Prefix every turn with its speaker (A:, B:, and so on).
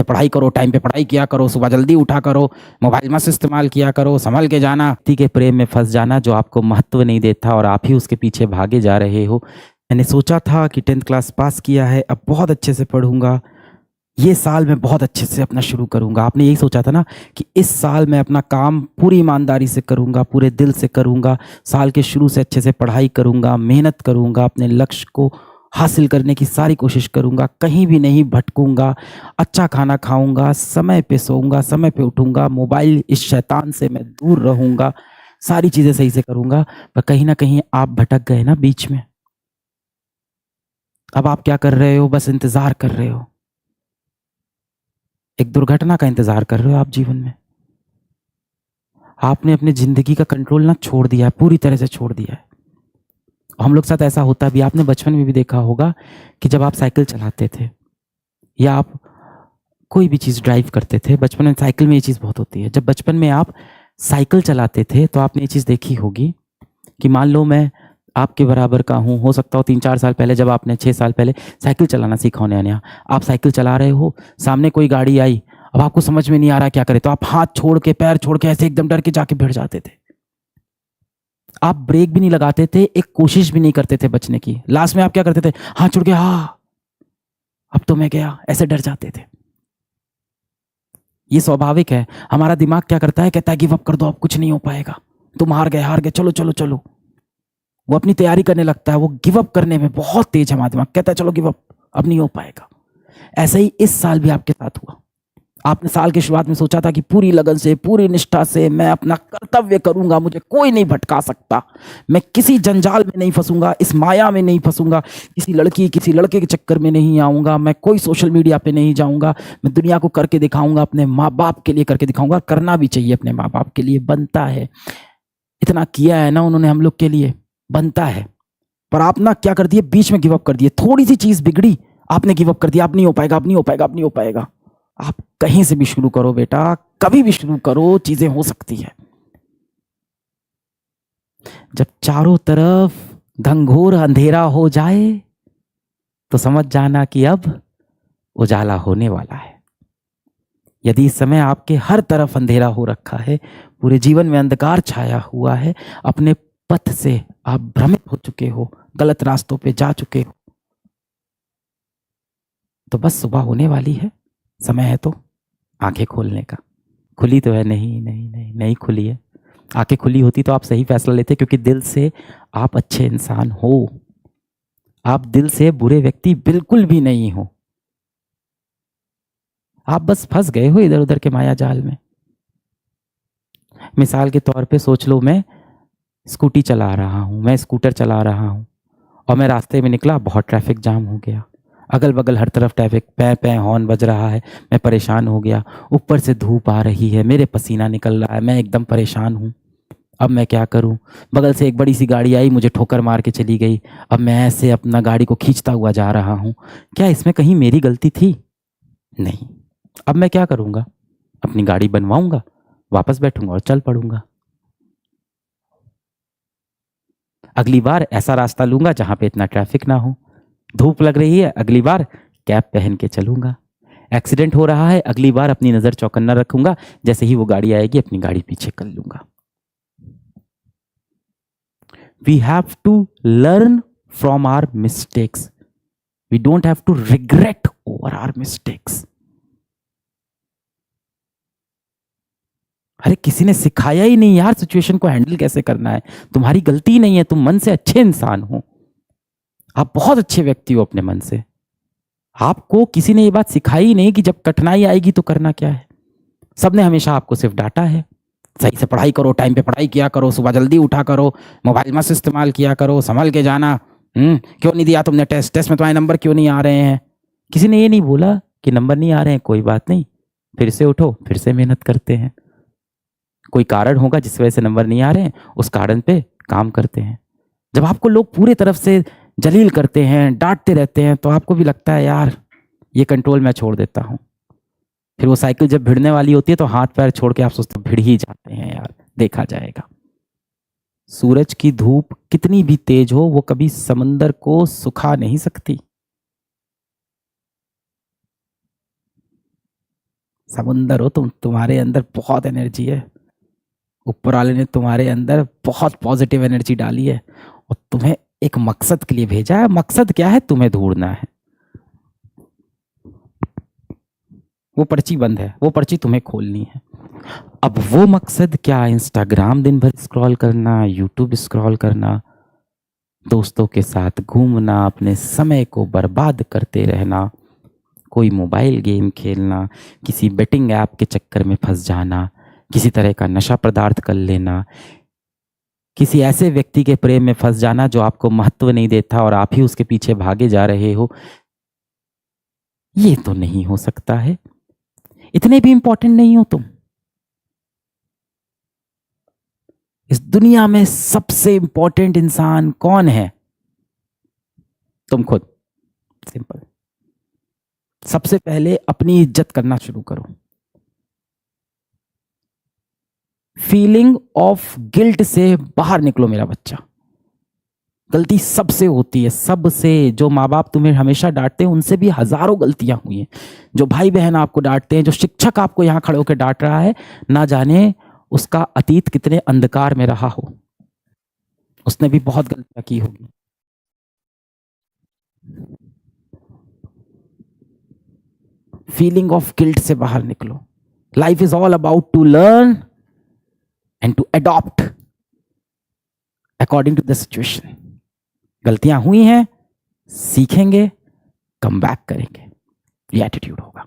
A: पढ़ाई करो, टाइम पे पढ़ाई किया करो, सुबह जल्दी उठा करो, मोबाइल मत इस्तेमाल किया करो, संभल के जाना। व्यक्ति के प्रेम में फंस जाना जो आपको महत्व नहीं देता और आप ही उसके पीछे भागे जा रहे हो। मैंने सोचा था कि 10th क्लास पास किया है, अब बहुत अच्छे से पढ़ूंगा, ये साल मैं बहुत अच्छे से अपना शुरू करूंगा। आपने यही सोचा था ना कि इस साल मैं अपना काम पूरी ईमानदारी से करूंगा, पूरे दिल से करूंगा, साल के शुरू से अच्छे से पढ़ाई करूंगा, मेहनत करूंगा, अपने लक्ष्य को हासिल करने की सारी कोशिश करूंगा, कहीं भी नहीं भटकूंगा, अच्छा खाना खाऊंगा, समय पे सोऊंगा, समय पे उठूंगा, मोबाइल इस शैतान से मैं दूर रहूंगा, सारी चीजें सही से करूंगा। पर कहीं ना कहीं आप भटक गए ना बीच में। अब आप क्या कर रहे हो? बस इंतजार कर रहे हो, एक दुर्घटना का इंतजार कर रहे हो आप जीवन में। आपने अपनी जिंदगी का कंट्रोल ना छोड़ दिया है, पूरी तरह से छोड़ दिया है। हम लोग साथ ऐसा होता भी, आपने बचपन में भी देखा होगा कि जब आप साइकिल चलाते थे या आप कोई भी चीज़ ड्राइव करते थे, बचपन में साइकिल में ये चीज़ बहुत होती है। जब बचपन में आप साइकिल चलाते थे तो आपने ये चीज़ देखी होगी कि मान लो मैं आपके बराबर का हूँ, हो सकता हो 3-4 साल पहले, जब आपने 6 साल पहले साइकिल चलाना सीखा हो नया नया, आप साइकिल चला रहे हो, सामने कोई गाड़ी आई, अब आपको समझ में नहीं आ रहा क्या करे, तो आप हाथ छोड़ के, पैर छोड़ के ऐसे एकदम डर के जाके भिड़ जाते थे। आप ब्रेक भी नहीं लगाते थे, एक कोशिश भी नहीं करते थे बचने की। लास्ट में आप क्या करते थे? हाथ छोड़ के, हाँ अब तो मैं गया, ऐसे डर जाते थे। ये स्वाभाविक है। हमारा दिमाग क्या करता है? कहता है गिव अप कर दो, अब कुछ नहीं हो पाएगा, तुम हार गए, हार गए, चलो चलो चलो। वो अपनी तैयारी करने लगता है, वो गिव अप करने में बहुत तेज है हमारा दिमाग, कहता है चलो गिव अप, अब नहीं हो पाएगा। ऐसे ही इस साल भी आपके साथ हुआ। आपने साल की शुरुआत में सोचा था कि पूरी लगन से, पूरी निष्ठा से मैं अपना कर्तव्य करूंगा, मुझे कोई नहीं भटका सकता, मैं किसी जंजाल में नहीं फंसूंगा, इस माया में नहीं फंसूंगा, किसी लड़की किसी लड़के के चक्कर में नहीं आऊंगा, मैं कोई सोशल मीडिया पे नहीं जाऊंगा, मैं दुनिया को करके दिखाऊंगा, अपने माँ बाप के लिए करके दिखाऊंगा। करना भी चाहिए, अपने माँ बाप के लिए बनता है, इतना किया है ना उन्होंने हम लोग के लिए, बनता है। पर आप ना क्या कर दिए? बीच में गिव अप कर दिए, थोड़ी सी चीज बिगड़ी, आपने गिव अप कर दिया, अब नहीं हो पाएगा, अब नहीं हो पाएगा, अब नहीं हो पाएगा। आप कहीं से भी शुरू करो बेटा, कभी भी शुरू करो, चीजें हो सकती है। जब चारों तरफ घंघोर अंधेरा हो जाए तो समझ जाना कि अब उजाला होने वाला है। यदि इस समय आपके हर तरफ अंधेरा हो रखा है, पूरे जीवन में अंधकार छाया हुआ है, अपने पथ से आप भ्रमित हो चुके हो, गलत रास्तों पे जा चुके हो, तो बस सुबह होने वाली है, समय है तो आंखें खोलने का। खुली तो है? नहीं नहीं नहीं, नहीं खुली है। आंखें खुली होती तो आप सही फैसला लेते, क्योंकि दिल से आप अच्छे इंसान हो, आप दिल से बुरे व्यक्ति बिल्कुल भी नहीं हो। आप बस फंस गए हो इधर उधर के माया जाल में। मिसाल के तौर पे सोच लो, मैं स्कूटी चला रहा हूँ, मैं स्कूटर चला रहा हूँ और मैं रास्ते में निकला, बहुत ट्रैफिक जाम हो गया, अगल बगल हर तरफ ट्रैफिक, पै पै हॉर्न बज रहा है, मैं परेशान हो गया, ऊपर से धूप आ रही है, मेरे पसीना निकल रहा है, मैं एकदम परेशान हूँ। अब मैं क्या करूं? बगल से एक बड़ी सी गाड़ी आई, मुझे ठोकर मार के चली गई। अब मैं ऐसे अपना गाड़ी को खींचता हुआ जा रहा हूं, क्या इसमें कहीं मेरी गलती थी? नहीं। अब मैं क्या करूंगा? अपनी गाड़ी बनवाऊंगा, वापस बैठूंगा और चल पड़ूंगा। अगली बार ऐसा रास्ता लूंगा जहां पे इतना ट्रैफिक ना हो। धूप लग रही है, अगली बार कैप पहन के चलूंगा। एक्सीडेंट हो रहा है, अगली बार अपनी नजर चौकन्ना रखूंगा, जैसे ही वो गाड़ी आएगी अपनी गाड़ी पीछे कर लूंगा। We have to learn from our mistakes. We don't have to regret over our mistakes. अरे किसी ने सिखाया ही नहीं यार सिचुएशन को हैंडल कैसे करना है। तुम्हारी गलती नहीं है, तुम मन से अच्छे इंसान हो, आप बहुत अच्छे व्यक्ति हो अपने मन से। आपको किसी ने ये बात सिखाई ही नहीं कि जब कठिनाई आएगी तो करना क्या है। सबने हमेशा आपको सिर्फ डांटा है, सही से पढ़ाई करो, टाइम पे पढ़ाई किया करो, सुबह जल्दी उठा करो, मोबाइल मत इस्तेमाल किया करो, संभल के जाना। क्यों नहीं दिया तुमने टेस्ट में तुम्हारे नंबर क्यों नहीं आ रहे हैं? किसी ने ये नहीं बोला कि नंबर नहीं आ रहे हैं, कोई बात नहीं, फिर से उठो, फिर से मेहनत करते हैं। कोई कारण होगा जिस वजह से नंबर नहीं आ रहे हैं, उस कारण पे काम करते हैं। जब आपको लोग पूरे तरफ से जलील करते हैं, डांटते रहते हैं, तो आपको भी लगता है यार ये कंट्रोल मैं छोड़ देता हूँ। फिर वो साइकिल जब भिड़ने वाली होती है तो हाथ पैर छोड़ के आप सोचते भिड़ ही जाते हैं, यार देखा जाएगा। सूरज की धूप कितनी भी तेज हो, वो कभी समंदर को सुखा नहीं सकती। समुंदर हो तुम, तुम्हारे अंदर बहुत एनर्जी है। ऊपर वाले ने तुम्हारे अंदर बहुत पॉजिटिव एनर्जी डाली है और तुम्हें एक मकसद के लिए भेजा है। मकसद क्या है? तुम्हें ढूंढना है। वो पर्ची बंद है, वो पर्ची तुम्हें खोलनी है। अब वो मकसद क्या? इंस्टाग्राम दिन भर स्क्रॉल करना, यूट्यूब स्क्रॉल करना, दोस्तों के साथ घूमना, अपने समय को बर्बाद करते रहना, कोई मोबाइल गेम खेलना, किसी बेटिंग ऐप के चक्कर में फंस जाना, किसी तरह का नशा पदार्थ कर लेना, किसी ऐसे व्यक्ति के प्रेम में फंस जाना जो आपको महत्व नहीं देता और आप ही उसके पीछे भागे जा रहे हो। ये तो नहीं हो सकता है। इतने भी इंपॉर्टेंट नहीं हो तुम। इस दुनिया में सबसे इंपॉर्टेंट इंसान कौन है? तुम खुद। सिंपल। सबसे पहले अपनी इज्जत करना शुरू करो। फीलिंग ऑफ गिल्ट से बाहर निकलो मेरा बच्चा। गलती सबसे होती है, सबसे। जो माँ बाप तुम्हें हमेशा डांटते हैं उनसे भी हजारों गलतियां हुई हैं। जो भाई बहन आपको डांटते हैं, जो शिक्षक आपको यहां खड़े होकर डांट रहा है, ना जाने उसका अतीत कितने अंधकार में रहा हो। उसने भी बहुत गलतियां की होगी। फीलिंग ऑफ गिल्ट से बाहर निकलो। Life is all about to learn and to adopt according to the situation. गलतियां हुई हैं, सीखेंगे, कम बैक करेंगे, ये एटीट्यूड होगा।